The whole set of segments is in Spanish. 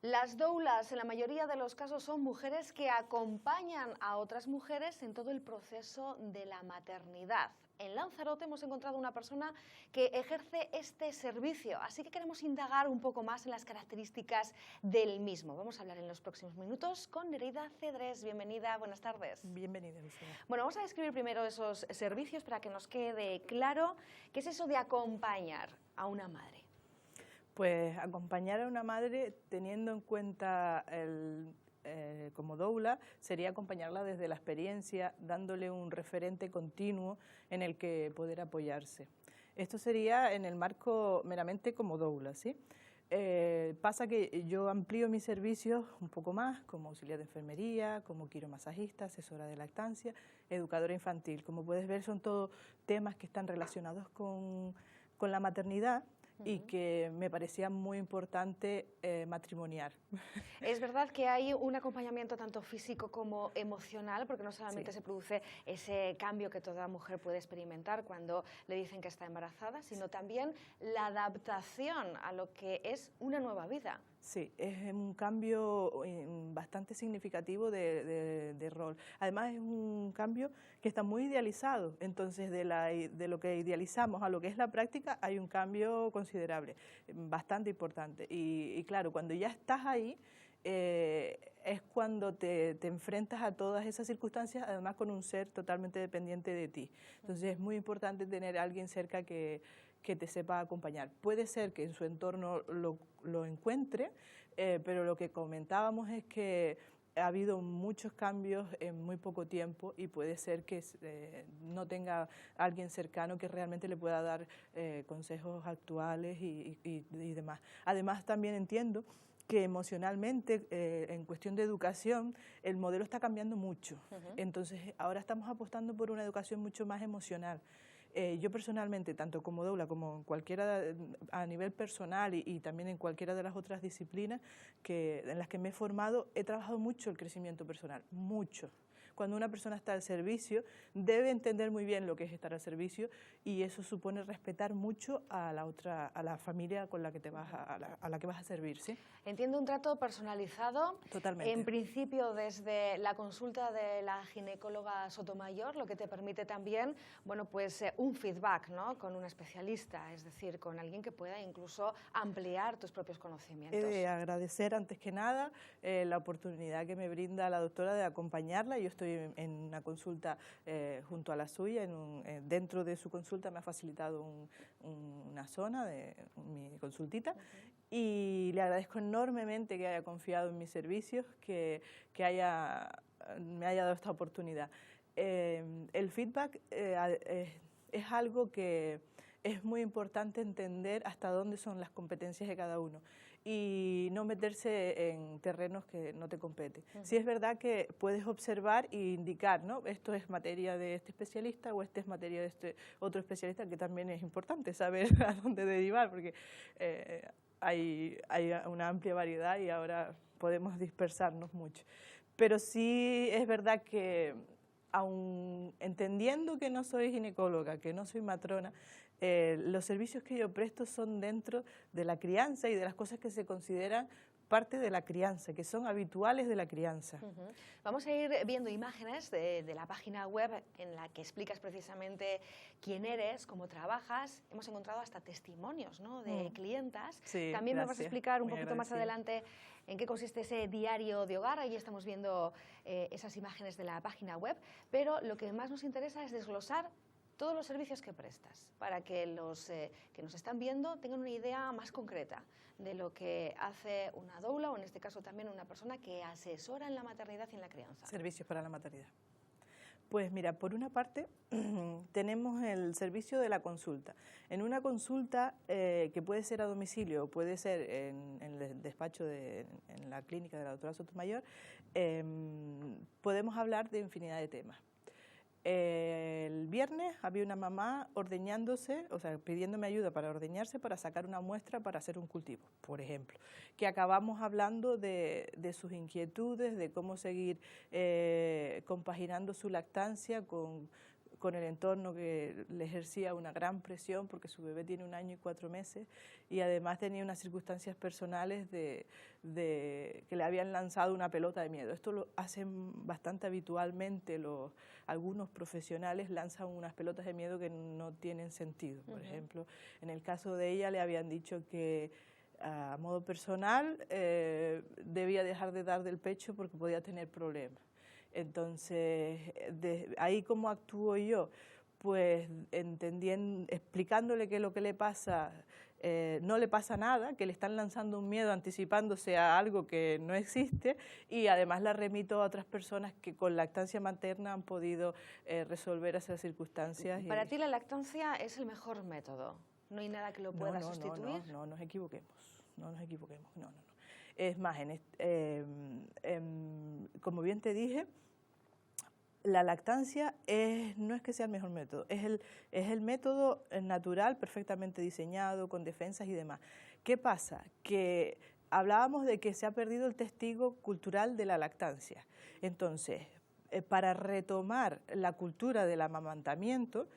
Las doulas en la mayoría de los casos son mujeres que acompañan a otras mujeres en todo el proceso de la maternidad. En Lanzarote hemos encontrado una persona que ejerce este servicio, así que queremos indagar un poco más en las características del mismo. Vamos a hablar en los próximos minutos con Nereida Cedres. Bienvenida, buenas tardes. Bienvenida, Lucía. Bueno, vamos a describir primero esos servicios para que nos quede claro qué es eso de acompañar a una madre. Pues acompañar a una madre teniendo en cuenta como doula sería acompañarla desde la experiencia, dándole un referente continuo en el que poder apoyarse. Esto sería en el marco meramente como doula, ¿sí? Pasa que yo amplío mis servicios un poco más, como auxiliar de enfermería, como quiromasajista, asesora de lactancia, educadora infantil. Como puedes ver, son todos temas que están relacionados con la maternidad y que me parecía muy importante matrimoniar. Es verdad que hay un acompañamiento tanto físico como emocional, porque no solamente se produce ese cambio que toda mujer puede experimentar cuando le dicen que está embarazada, sino también la adaptación a lo que es una nueva vida. Sí, es un cambio bastante significativo de rol. Además es un cambio que está muy idealizado, entonces de lo que idealizamos a lo que es la práctica hay un cambio considerable, bastante importante. Y claro, cuando ya estás ahí, es cuando te enfrentas a todas esas circunstancias, además con un ser totalmente dependiente de ti. Entonces es muy importante tener a alguien cerca que te sepa acompañar. Puede ser que en su entorno lo encuentre, pero lo que comentábamos es que ha habido muchos cambios en muy poco tiempo y puede ser que no tenga alguien cercano que realmente le pueda dar consejos actuales y demás. Además, también entiendo que emocionalmente, en cuestión de educación, el modelo está cambiando mucho. Entonces, ahora estamos apostando por una educación mucho más emocional. Yo personalmente, tanto como doula como en cualquiera, a nivel personal y también en cualquiera de las otras disciplinas en las que me he formado, he trabajado mucho el crecimiento personal, mucho. Cuando una persona está al servicio, debe entender muy bien lo que es estar al servicio y eso supone respetar mucho a la familia con la que a la que vas a servir, ¿sí? Entiendo un trato personalizado. Totalmente. En principio, desde la consulta de la ginecóloga Sotomayor, lo que te permite también, bueno, pues un feedback, ¿no?, con un especialista, es decir, con alguien que pueda incluso ampliar tus propios conocimientos. He de agradecer antes que nada la oportunidad que me brinda la doctora de acompañarla. Yo estoy en una consulta junto a la suya, dentro de su consulta me ha facilitado una zona de mi consultita y le agradezco enormemente que haya confiado en mis servicios, que me haya dado esta oportunidad. El feedback es algo que es muy importante entender hasta dónde son las competencias de cada uno y no meterse en terrenos que no te competen. Sí es verdad que puedes observar e indicar, ¿no?, esto es materia de este especialista o esto es materia de este otro especialista, que también es importante saber a dónde derivar, porque hay una amplia variedad y ahora podemos dispersarnos mucho. Pero sí es verdad que, aun entendiendo que no soy ginecóloga, que no soy matrona, los servicios que yo presto son dentro de la crianza y de las cosas que se consideran parte de la crianza, que son habituales de la crianza. Vamos a ir viendo imágenes de la página web en la que explicas precisamente quién eres, cómo trabajas. Hemos encontrado hasta testimonios, ¿no?, de clientas. Sí, también me vas a explicar un muy poquito más adelante en qué consiste ese diario de hogar. Ahí estamos viendo esas imágenes de la página web, pero lo que más nos interesa es desglosar todos los servicios que prestas, para que los que nos están viendo tengan una idea más concreta de lo que hace una doula, o en este caso también una persona que asesora en la maternidad y en la crianza. Servicios para la maternidad. Pues mira, por una parte tenemos el servicio de la consulta. En una consulta que puede ser a domicilio o puede ser en el despacho en la clínica de la doctora Sotomayor, podemos hablar de infinidad de temas. El viernes había una mamá ordeñándose, o sea, pidiéndome ayuda para ordeñarse, para sacar una muestra para hacer un cultivo, por ejemplo, que acabamos hablando de sus inquietudes, de cómo seguir compaginando su lactancia con con el entorno que le ejercía una gran presión porque su bebé tiene 1 año y 4 meses y además tenía unas circunstancias personales de que le habían lanzado una pelota de miedo. Esto lo hacen bastante habitualmente algunos profesionales, lanzan unas pelotas de miedo que no tienen sentido. Por ejemplo, en el caso de ella le habían dicho que a modo personal debía dejar de dar del pecho porque podía tener problemas. Entonces, ahí cómo actúo yo, pues explicándole que lo que le pasa no le pasa nada, que le están lanzando un miedo anticipándose a algo que no existe, y además la remito a otras personas que con lactancia materna han podido resolver esas circunstancias. Para ti la lactancia es el mejor método, no hay nada que lo pueda sustituir. No nos equivoquemos, no. Es más, como bien te dije, la lactancia no es que sea el mejor método, es el método natural, perfectamente diseñado, con defensas y demás. ¿Qué pasa? Que hablábamos de que se ha perdido el testigo cultural de la lactancia. Entonces, para retomar la cultura del amamantamiento,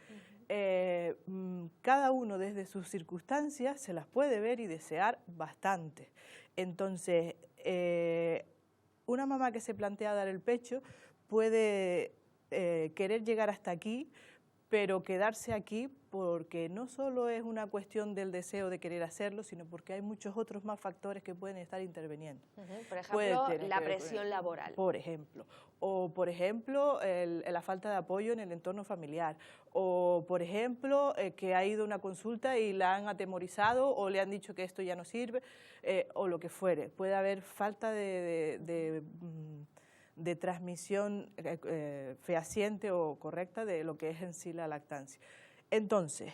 cada uno desde sus circunstancias se las puede ver y desear bastante. Entonces, una mamá que se plantea dar el pecho puede querer llegar hasta aquí, pero quedarse aquí porque no solo es una cuestión del deseo de querer hacerlo, sino porque hay muchos otros más factores que pueden estar interviniendo. Por ejemplo, la presión laboral. Por ejemplo. O, por ejemplo, la falta de apoyo en el entorno familiar. O, por ejemplo, que ha ido a una consulta y la han atemorizado o le han dicho que esto ya no sirve, o lo que fuere. Puede haber falta de transmisión fehaciente o correcta de lo que es en sí la lactancia. Entonces,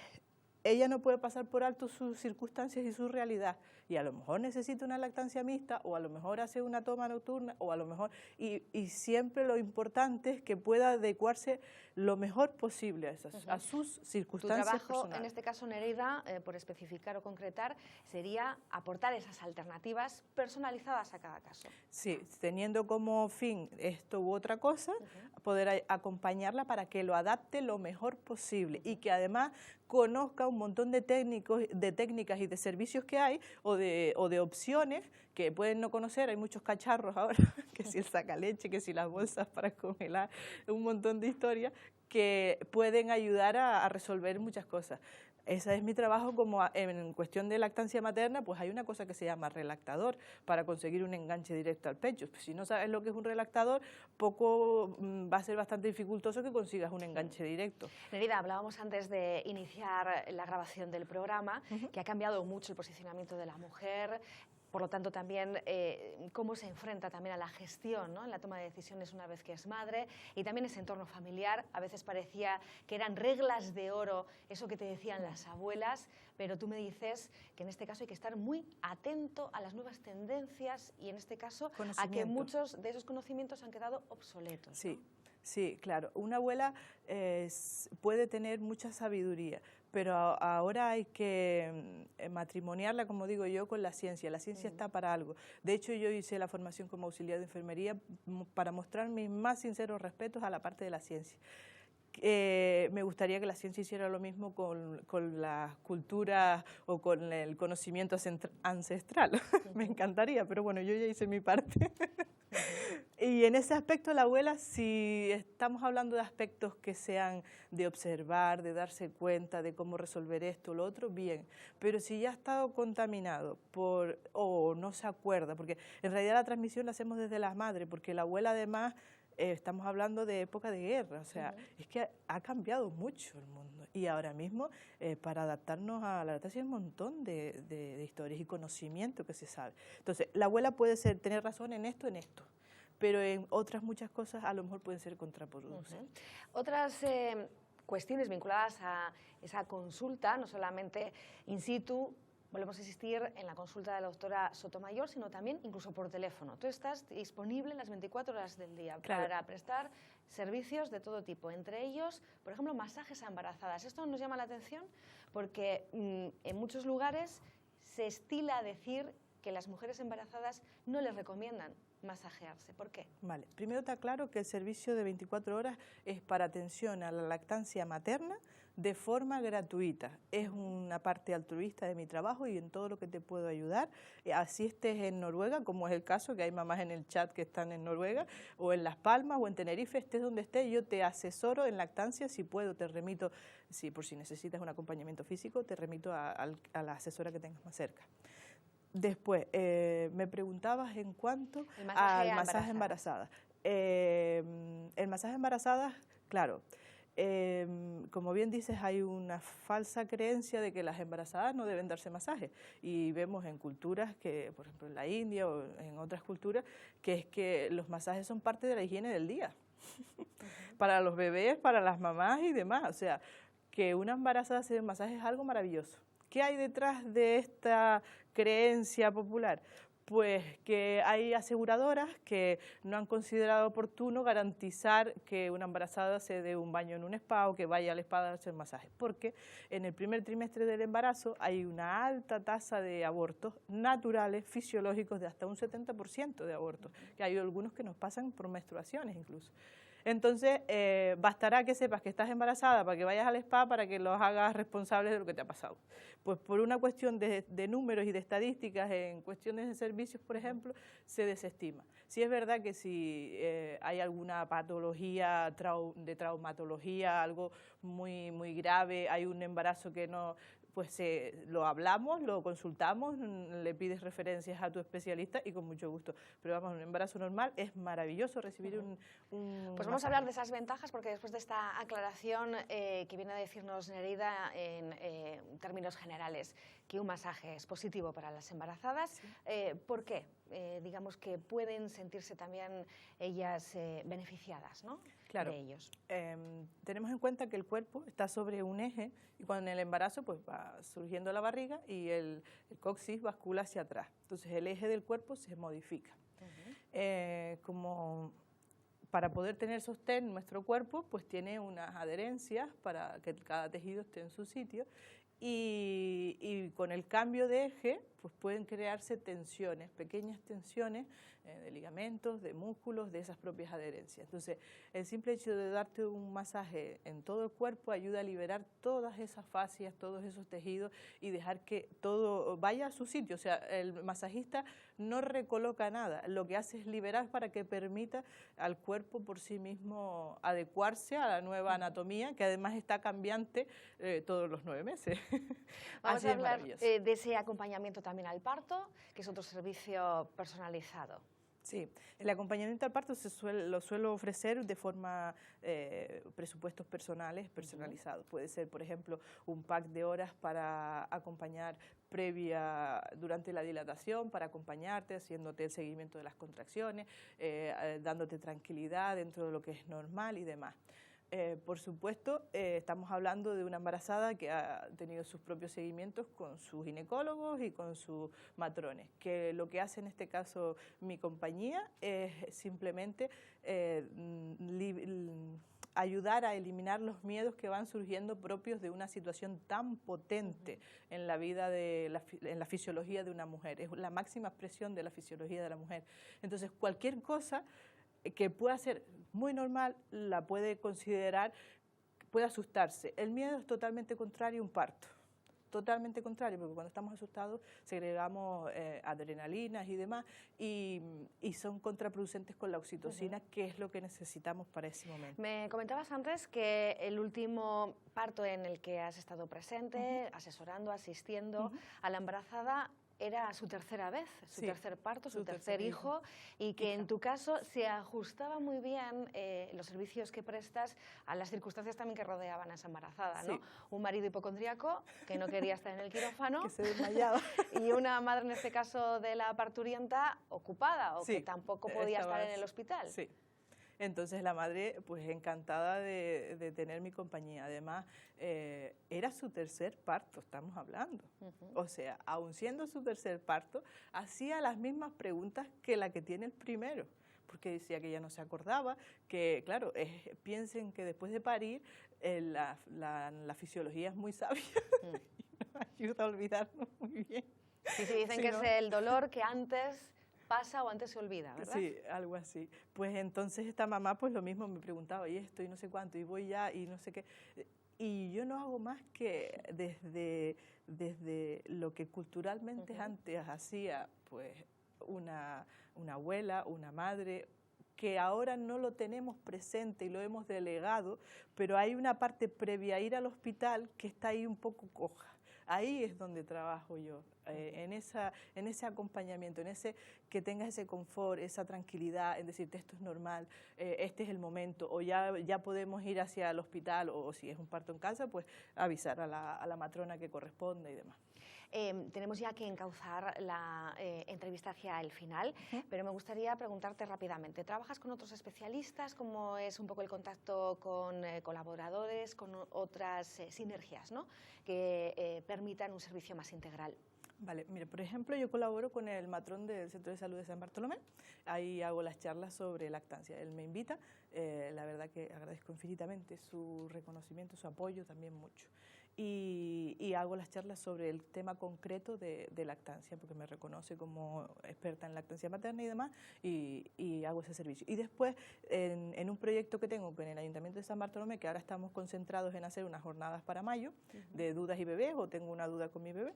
ella no puede pasar por alto sus circunstancias y su realidad, y a lo mejor necesita una lactancia mixta, o a lo mejor hace una toma nocturna, o a lo mejor, y siempre lo importante es que pueda adecuarse lo mejor posible a sus circunstancias personales. Tu trabajo, personales. en este caso, Nereida, por especificar o concretar, sería aportar esas alternativas personalizadas a cada caso. Sí, teniendo como fin esto u otra cosa, poder acompañarla para que lo adapte lo mejor posible y que además conozca un montón de técnicas y de servicios que hay o de opciones que pueden no conocer. Hay muchos cacharros ahora, que si el sacaleche, que si las bolsas para congelar, un montón de historias que pueden ayudar a resolver muchas cosas. Ese es mi trabajo. Como en cuestión de lactancia materna, pues hay una cosa que se llama relactador para conseguir un enganche directo al pecho. Pues si no sabes lo que es un relactador, va a ser bastante dificultoso que consigas un enganche directo. Nereida, hablábamos antes de iniciar la grabación del programa, que ha cambiado mucho el posicionamiento de la mujer. Por lo tanto, también cómo se enfrenta también a la gestión, ¿no?, en la toma de decisiones una vez que es madre, y también ese entorno familiar. A veces parecía que eran reglas de oro, eso que te decían las abuelas, pero tú me dices que en este caso hay que estar muy atento a las nuevas tendencias y en este caso a que muchos de esos conocimientos han quedado obsoletos, ¿no? Sí. Sí, claro. Una abuela puede tener mucha sabiduría, pero ahora hay que matrimoniarla, como digo yo, con la ciencia. La ciencia está para algo. De hecho, yo hice la formación como auxiliar de enfermería para mostrar mis más sinceros respetos a la parte de la ciencia. Me gustaría que la ciencia hiciera lo mismo con las culturas o con el conocimiento ancestral. Me encantaría, pero bueno, yo ya hice mi parte. Y en ese aspecto la abuela, si estamos hablando de aspectos que sean de observar, de darse cuenta de cómo resolver esto o lo otro, bien. Pero si ya ha estado contaminado o no se acuerda, porque en realidad la transmisión la hacemos desde las madres, porque la abuela además, estamos hablando de época de guerra, o sea, es que ha cambiado mucho el mundo. Y ahora mismo, para adaptarnos a la lactancia hay un montón de historias y conocimiento que se sabe. Entonces, la abuela puede tener razón en esto, pero en otras muchas cosas a lo mejor pueden ser contraproducentes. Otras cuestiones vinculadas a esa consulta, no solamente in situ, volvemos a insistir en la consulta de la doctora Sotomayor, sino también incluso por teléfono. Tú estás disponible las 24 horas del día para prestar servicios de todo tipo, entre ellos, por ejemplo, masajes a embarazadas. Esto nos llama la atención porque en muchos lugares se estila a decir que las mujeres embarazadas no les recomiendan masajearse. ¿Por qué? Vale, primero está claro que el servicio de 24 horas es para atención a la lactancia materna de forma gratuita. Es una parte altruista de mi trabajo y en todo lo que te puedo ayudar. Así estés en Noruega, como es el caso, que hay mamás en el chat que están en Noruega, o en Las Palmas o en Tenerife, estés donde estés, yo te asesoro en lactancia, si puedo te remito, por si necesitas un acompañamiento físico, te remito a la asesora que tengas más cerca. Después, me preguntabas en cuanto al masaje embarazada. El masaje embarazada, claro, como bien dices, hay una falsa creencia de que las embarazadas no deben darse masajes. Y vemos en culturas que, por ejemplo, en la India o en otras culturas, que es que los masajes son parte de la higiene del día. Para los bebés, para las mamás y demás. O sea, que una embarazada se dé un masaje es algo maravilloso. ¿Qué hay detrás de esta creencia popular? Pues que hay aseguradoras que no han considerado oportuno garantizar que una embarazada se dé un baño en un spa o que vaya al spa a hacer masajes, porque en el primer trimestre del embarazo hay una alta tasa de abortos naturales, fisiológicos, de hasta un 70% de abortos, que hay algunos que nos pasan por menstruaciones incluso. Entonces, bastará que sepas que estás embarazada para que vayas al spa para que los hagas responsables de lo que te ha pasado. Pues por una cuestión de números y de estadísticas en cuestiones de servicios, por ejemplo, se desestima. Sí es verdad que si hay alguna patología de traumatología, algo muy grave, hay un embarazo que no... pues lo hablamos, lo consultamos, le pides referencias a tu especialista y con mucho gusto. Pero vamos, un embarazo normal es maravilloso recibir un Pues vamos a hablar de esas ventajas, porque después de esta aclaración que viene a decirnos Nereida en términos generales, que un masaje es positivo para las embarazadas, sí. ¿Por qué? Digamos que pueden sentirse también ellas beneficiadas, ¿no? Claro, de ellos. Tenemos en cuenta que el cuerpo está sobre un eje y cuando en el embarazo pues va surgiendo la barriga y el coxis bascula hacia atrás. Entonces el eje del cuerpo se modifica. Como para poder tener sostén nuestro cuerpo pues tiene unas adherencias para que cada tejido esté en su sitio y con el cambio de eje pues pueden crearse tensiones, pequeñas tensiones de ligamentos, de músculos, de esas propias adherencias. Entonces, el simple hecho de darte un masaje en todo el cuerpo ayuda a liberar todas esas fascias, todos esos tejidos y dejar que todo vaya a su sitio. O sea, el masajista no recoloca nada, lo que hace es liberar para que permita al cuerpo por sí mismo adecuarse a la nueva anatomía, que además está cambiante todos los 9 meses. Vamos a hablar de ese acompañamiento también al parto, que es otro servicio personalizado. Sí, el acompañamiento al parto lo suelo ofrecer de forma presupuestos personales, personalizados. Puede ser, por ejemplo, un pack de horas para acompañar durante la dilatación, para acompañarte, haciéndote el seguimiento de las contracciones, dándote tranquilidad dentro de lo que es normal y demás. Por supuesto, estamos hablando de una embarazada que ha tenido sus propios seguimientos con sus ginecólogos y con sus matrones, que lo que hace en este caso mi compañía es simplemente ayudar a eliminar los miedos que van surgiendo propios de una situación tan potente en la vida, en la fisiología de una mujer. Es la máxima expresión de la fisiología de la mujer. Entonces, cualquier cosa que pueda ser muy normal, la puede considerar, puede asustarse. El miedo es totalmente contrario a un parto, totalmente contrario, porque cuando estamos asustados segregamos adrenalinas y demás y son contraproducentes con la oxitocina, que es lo que necesitamos para ese momento. Me comentabas antes que el último parto en el que has estado presente, asesorando, asistiendo a la embarazada, era su tercera vez, su tercer parto, su tercer hijo, y que en tu caso se ajustaba muy bien los servicios que prestas a las circunstancias también que rodeaban a esa embarazada, ¿no? Un marido hipocondríaco que no quería estar en el quirófano, que se desmayaba, y una madre, en este caso de la parturienta, ocupada o que tampoco podía estar en el hospital. Sí. Entonces la madre, pues encantada de tener mi compañía. Además, era su tercer parto, estamos hablando. O sea, aun siendo su tercer parto, hacía las mismas preguntas que la que tiene el primero. Porque decía que ella no se acordaba, que claro, piensen que después de parir, la fisiología es muy sabia y nos ayuda a olvidarnos muy bien. Sí, sí, dicen Sí, que ¿no? es el dolor que antes pasa o antes se olvida, ¿verdad? Sí, algo así. Pues entonces esta mamá pues lo mismo me preguntaba, y esto, y no sé cuánto, y voy ya, y no sé qué. Y yo no hago más que desde lo que culturalmente antes hacía pues una abuela, una madre, que ahora no lo tenemos presente y lo hemos delegado, pero hay una parte previa a ir al hospital que está ahí un poco coja. Ahí es donde trabajo yo, en ese acompañamiento, en ese que tengas ese confort, esa tranquilidad, en decirte esto es normal, este es el momento, o ya podemos ir hacia el hospital, o si es un parto en casa, pues avisar a la matrona que corresponde y demás. Tenemos ya que encauzar la entrevista hacia el final, pero me gustaría preguntarte rápidamente, ¿trabajas con otros especialistas? ¿Cómo es un poco el contacto con colaboradores, con otras sinergias, ¿no?, que permitan un servicio más integral? Vale, mire, por ejemplo, yo colaboro con el matrón del Centro de Salud de San Bartolomé, ahí hago las charlas sobre lactancia, él me invita, la verdad que agradezco infinitamente su reconocimiento, su apoyo también mucho. Y hago las charlas sobre el tema concreto de lactancia, porque me reconoce como experta en lactancia materna y demás, y hago ese servicio. Y después, en un proyecto que tengo con el Ayuntamiento de San Bartolomé, que ahora estamos concentrados en hacer unas jornadas para mayo, de dudas y bebés, o tengo una duda con mi bebé.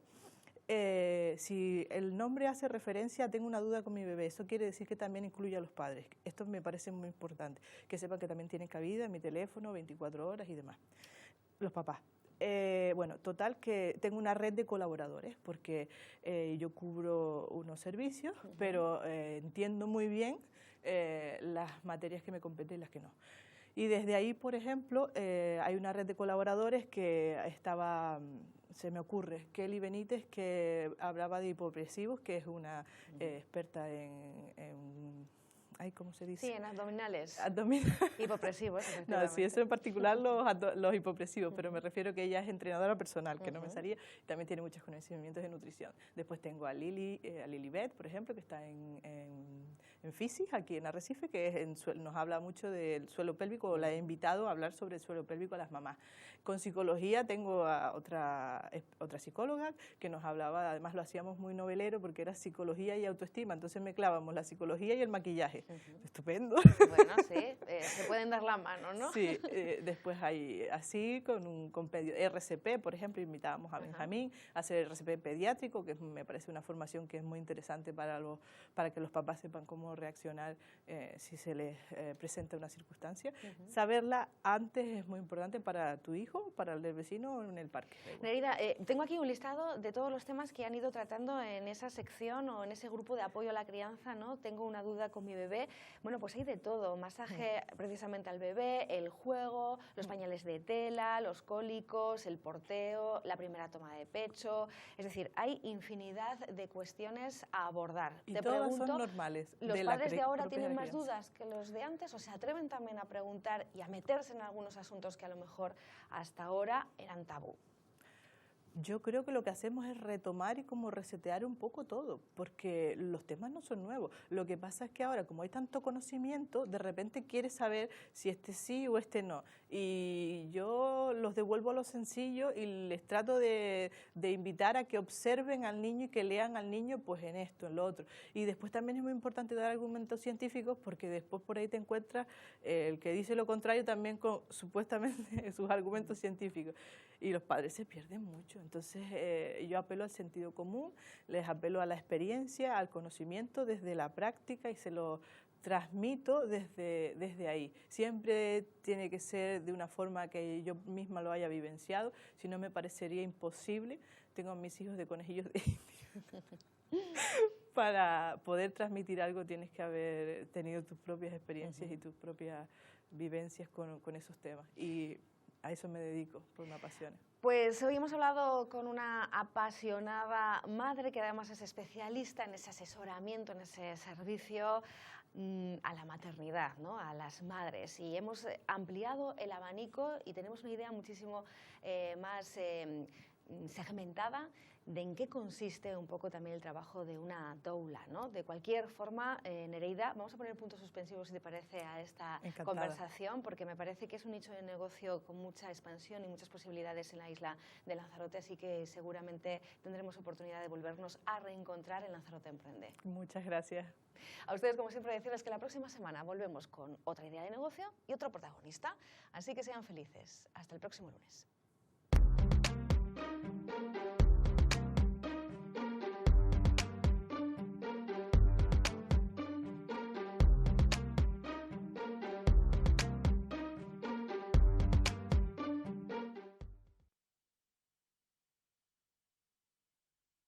Si el nombre hace referencia a tengo una duda con mi bebé, eso quiere decir que también incluye a los padres. Esto me parece muy importante, que sepan que también tienen cabida en mi teléfono, 24 horas y demás. Los papás. Bueno, total que tengo una red de colaboradores porque yo cubro unos servicios, pero entiendo muy bien las materias que me competen y las que no. Y desde ahí, por ejemplo, hay una red de colaboradores que estaba, se me ocurre, Kelly Benítez, que hablaba de hipopresivos, que es una experta ay, ¿cómo se dice? Sí, en abdominales. No, Hipopresivos, sí, efectivamente. eso en particular los hipopresivos, pero me refiero que ella es entrenadora personal, que no me salía, y también tiene muchos conocimientos de nutrición. Después tengo a Lilibet, por ejemplo, que está en FISIS, aquí en Arrecife, que nos habla mucho del suelo pélvico, o la he invitado a hablar sobre el suelo pélvico a las mamás. Con psicología tengo a otra psicóloga que nos hablaba, además lo hacíamos muy novelero porque era psicología y autoestima, entonces mezclábamos la psicología y el maquillaje. Estupendo. Bueno, sí, se pueden dar la mano, ¿no? Sí, después hay así, con un compendio RCP, por ejemplo, invitábamos a Benjamín a hacer el RCP pediátrico, que me parece una formación que es muy interesante para que los papás sepan cómo reaccionar si se les presenta una circunstancia. Saberla antes es muy importante para tu hijo, para el del vecino o en el parque. Nereida, tengo aquí un listado de todos los temas que han ido tratando en esa sección o en ese grupo de apoyo a la crianza, ¿no? Tengo una duda con mi bebé. Bueno, pues hay de todo, masaje precisamente al bebé, el juego, los pañales de tela, los cólicos, el porteo, la primera toma de pecho, es decir, hay infinidad de cuestiones a abordar. Y te todas pregunto, son normales. ¿los padres de ahora tienen más crianza. dudas que los de antes o se atreven también a preguntar y a meterse en algunos asuntos que a lo mejor hasta ahora eran tabú? Yo creo que lo que hacemos es retomar y como resetear un poco todo, porque los temas no son nuevos. Lo que pasa es que ahora, como hay tanto conocimiento, de repente quieres saber si este sí o este no. Y yo los devuelvo a lo sencillo y les trato de invitar a que observen al niño y que lean al niño pues en esto, en lo otro. Y después también es muy importante dar argumentos científicos porque después por ahí te encuentras el que dice lo contrario también con supuestamente sus argumentos científicos. Y los padres se pierden mucho. Entonces yo apelo al sentido común, les apelo a la experiencia, al conocimiento desde la práctica y se lo transmito desde ahí. Siempre tiene que ser de una forma que yo misma lo haya vivenciado, si no me parecería imposible. Tengo a mis hijos de conejillos de India. Para poder transmitir algo tienes que haber tenido tus propias experiencias y tus propias vivencias con esos temas. Y a eso me dedico, pues me apasiona. Pues hoy hemos hablado con una apasionada madre que además es especialista en ese asesoramiento, en ese servicio a la maternidad, ¿no?, a las madres, y hemos ampliado el abanico y tenemos una idea muchísimo más segmentada de en qué consiste un poco también el trabajo de una doula, ¿no? De cualquier forma, Nereida, vamos a poner puntos suspensivos, si te parece, a esta conversación, porque me parece que es un nicho de negocio con mucha expansión y muchas posibilidades en la isla de Lanzarote, así que seguramente tendremos oportunidad de volvernos a reencontrar en Lanzarote Emprende. Muchas gracias. A ustedes, como siempre, decirles que la próxima semana volvemos con otra idea de negocio y otro protagonista, así que sean felices. Hasta el próximo lunes.